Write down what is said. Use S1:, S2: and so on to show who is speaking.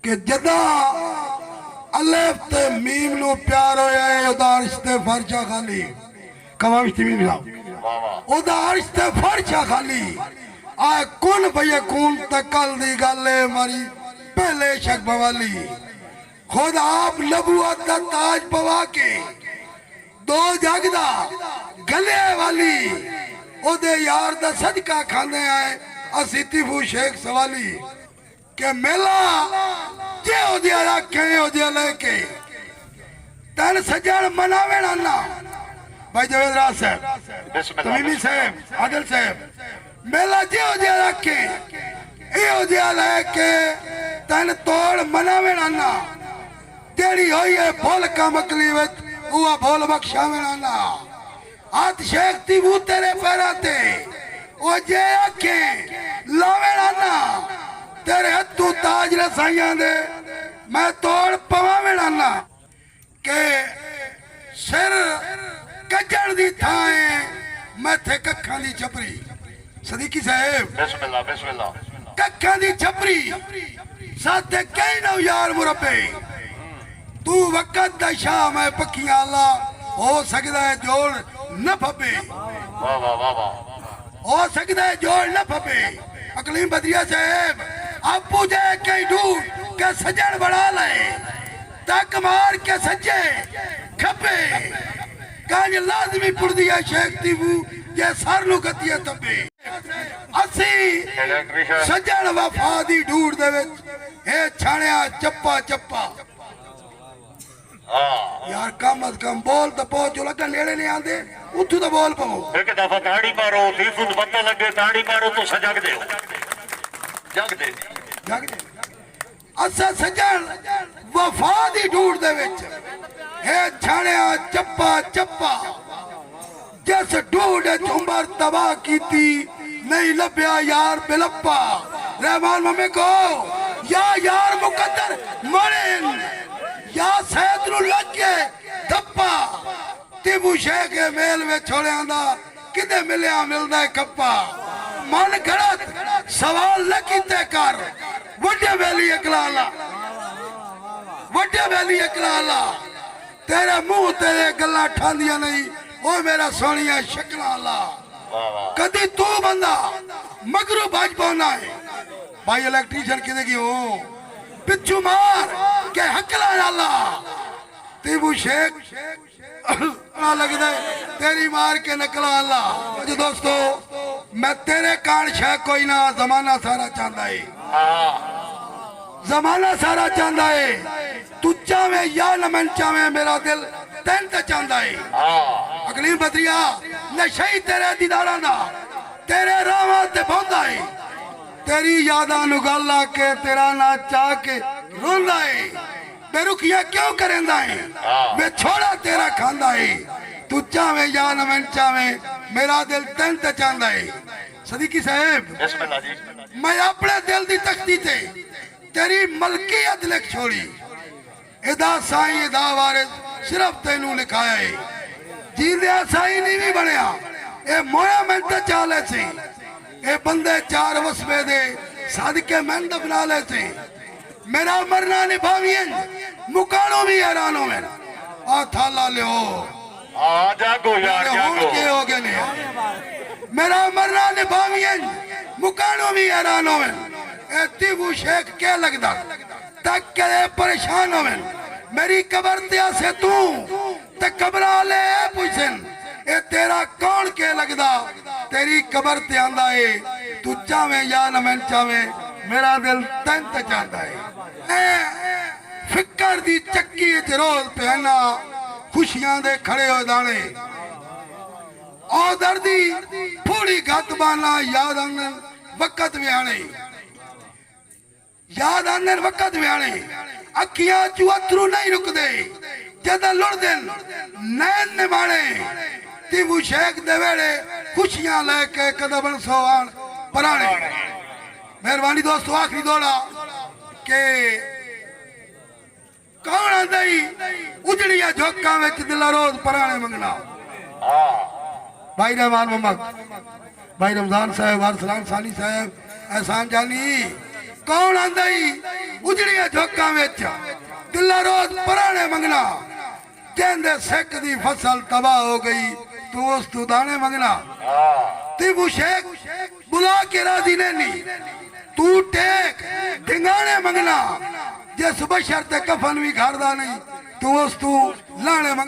S1: कि जदा अलिफ ते मीम नु प्यार होया है उदा रिश्ते फर्शा खाली कमा मीम साहब उदा रिश्ते फर्शा खाली आ कौन भैया कौन तकल दी गल है मारी पहले शक बवाली खुद आप नबूवत दा ताज पवा के दो जगदा गले वाली ओदे यार दा सदका खाने आए असी तिफू शेख सवाली के मेला जे ओदे रखे ओदे लेके तन सजन मनावे ना भाई जवेद राज साहब तमीमी साहब आदिल साहब मेला जे ओदे रखे ए ओदे लेके तन तोड़ मनावे ना तेरी होई है भूल का मकली विच उआ भूल बख्शावे ना हाथ शेख तिबू तेरे पैरा ते ओ जे आखे लावे ना तेरे हथू ताज रसाइया दे मैं तोड़ पवावे ना के सिर कजण दी थाए मैथे कखा दी छपरी सदीकी साहब बिस्मिल्लाह बिस्मिल्लाह कखा दी छपरी साथे कई नौ यार मुरब्बे तू वक़्त दा शाह मैं पखियां अल्लाह हो सकदा है जोड़ न फबे वाह वाह वाह वाह हो सकदा है जोड़ न फबे अकलीम बदिया साहब आपू जाए कई ढूंढ के सजन बना ले तक मार के सज्जे खपे काज लाजमी पुर दिया शेख तिबू जे सर नु गतिया तबे असी सजन वफा दी ढूंढ दे विच ए छाणिया चप्पा चप्पा यार कम अज कम बोल तो पहुंचो लगा नेड़े नहीं आते उठू तो बोल पाओ
S2: एक दफा ताड़ी मारो तीसुद पता लगे ताड़ी मारो तो सजग दे जग दे
S1: असा सजन वफा दी ढूंढ दे विच हे छाणिया चप्पा चप्पा जिस ढूंढ उमर तबाह कीती नहीं लभ्या यार बिलप्पा रहमान मम्मी को या यार मुकद्दर मरे या सैद नु लगे धप्पा तिबू शेख के मेल में छोड़िया दा किदे मिलिया मिलदा है कप्पा मन गलत सवाल न कीते कर वड्डे वैली इकलाला वड्डे वैली इकलाला तेरे मुंह तेरे गल्ला ठांदिया नहीं ओ मेरा सोनिया शक्ला ला कदी तू बंदा मगरू बाज पाना है भाई इलेक्ट्रीशियन किदे की हो पिछू मार के हकला नाला तिबू शेख ना लगदा तेरी मार के नकला अल्लाह जो दोस्तों मैं तेरे कान शह कोई ना जमाना सारा चाहता है जमाना सारा चाहता है तू चाहे या न मन चाहे मेरा दिल तेन तो चाहता है अगली बदरिया नशे तेरे दीदारा दा तेरे रावां ते बौंदा है तेरी यादा नु गल आके तेरा ना चाह के रोंदा है बेरुखिया क्यों करेंदा है मैं छोड़ा तेरा खांदा है तू चाहे या न मैं चाहे मेरा दिल तेन ते चाहता है सदीकी साहब
S2: बिस्मिल्लाह जी
S1: मैं अपने दिल दी तख्ती ते तेरी मलकियत लिख छोड़ी एदा साईं एदा वारिस सिर्फ तेनू लिखाया है जींदिया साईं नहीं भी बनया ए मोया मैं ते चाले सी ए बंदे चार वसबे दे सदके मेहनत बना ले थे मेरा मरना निभावियन मुकानो भी हैरान हो में आ थाला लियो
S2: आ जागो यार जागो
S1: के हो गए ने मेरा मरना निभावियन मुकानो भी हैरान हो में ए तिबू शेख के लगदा तक के परेशान हो में मेरी कब्र ते से तू ते कब्र ले पूछन ए तेरा कौन के लगदा तेरी कब्र ते आंदा है तू चाहे या न मैं चाहे मेरा दिल तेन ते चाहता है फिकर दी चक्की च रोज पहना खुशियां दे खड़े हो दाने ओ दर्दी थोड़ी गत बाना याद आने वक्त व्याणे याद आने वक्त व्याणे अखियां चू अथरू नहीं रुकदे जदा लुड़दन नैन निभाने तिबू शेख दे वेड़े खुशियां लेके कदम सोवान पराने मेहरबानी दोस्तों आखिरी दौड़ा के कौन आंदा उजड़िया झोंका विच दिल रोज पराने मंगना भाई रहमान मोहम्मद भाई रमजान साहब अरसलान सानी साहब एहसान जानी कौन आंदा उजड़िया झोंका विच दिला रोज पुराने मंगना कहंदे सिख दी फसल तबाह हो गई तू उस तू दाने मंगना तिबू शेख बुला के राजी ने नी तू टेक ढिंगाने मंगना जिस बशर ते कफन भी खारदा नहीं तू उस तू लाने मंगना।